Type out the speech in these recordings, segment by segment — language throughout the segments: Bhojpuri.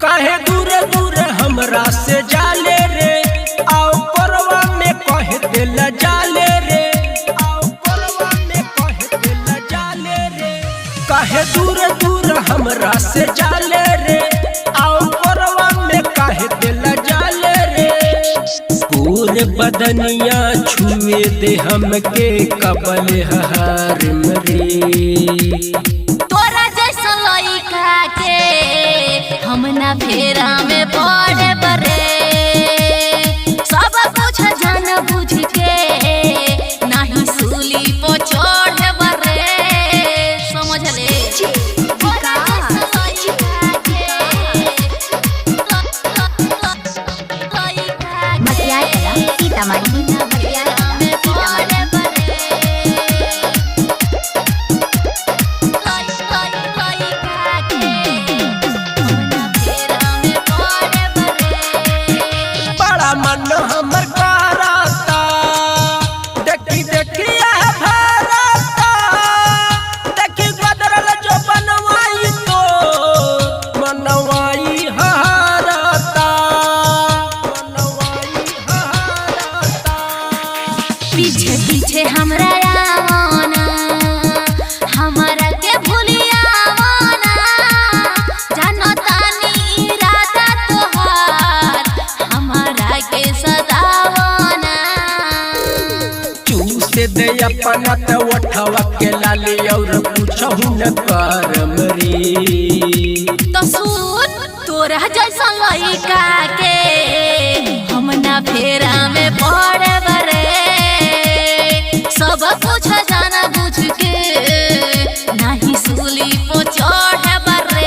काहे दूर दूर हमरा से जाले रे, आओ परवा में कह दिल जाले रे, आओ परवा में कह दिल जाले रे। काहे दूर दूर हमरा से जाले रे, आओ परवा में कह दिल जाले रे। पूरे बदनिया छुए दे हमके कबल हार मरे। हम ना फेरा में पड़े बरे, सब कुछ जान बुझ के नहीं सूली पो छोड़ बरे। समझ ले पीछे पीछे हमरा आवना, हमारा के भूलिया आवना। जानो तानी इरादा तोहार, हमारा के सदावना। चूसे दे अपना त उठवा के लाली और पूछहु न कर मरी। तो सुन तोरा जैसा लइका के हम ना फेरा में पड़े बरे, सब कुछ जाना बुझ के नहीं सूली पो चढ़े बरे।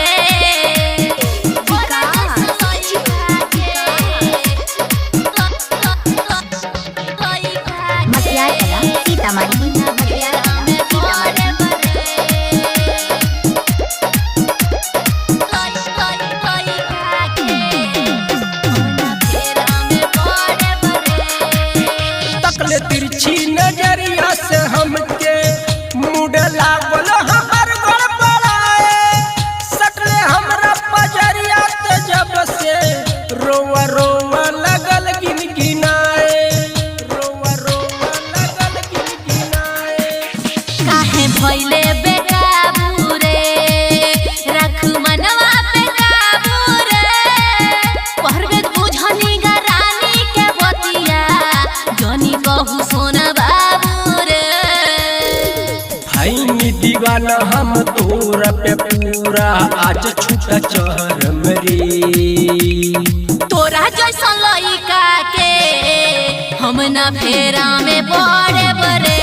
तकले तिरछी नजरिया से हमके मुड़ लागल हमर गड़बड़ाए। सटले हमरा पजरिया ते जब से रोवा रोवा लगल गिनगिनाए, रोवा रोवा लगल गिनगिनाए। काहे भइले बेकाबू रे, रख मनवा पे काबू रे। परवेद बुझनी गरानी के बतिया, जनी कहू सोना बाबू रे। भाई दीवाना हम तोर पे पूरा, आज छूटा चहर मरी। तोरा जैसा लइका के हम ना फेरा में पड़े बरे।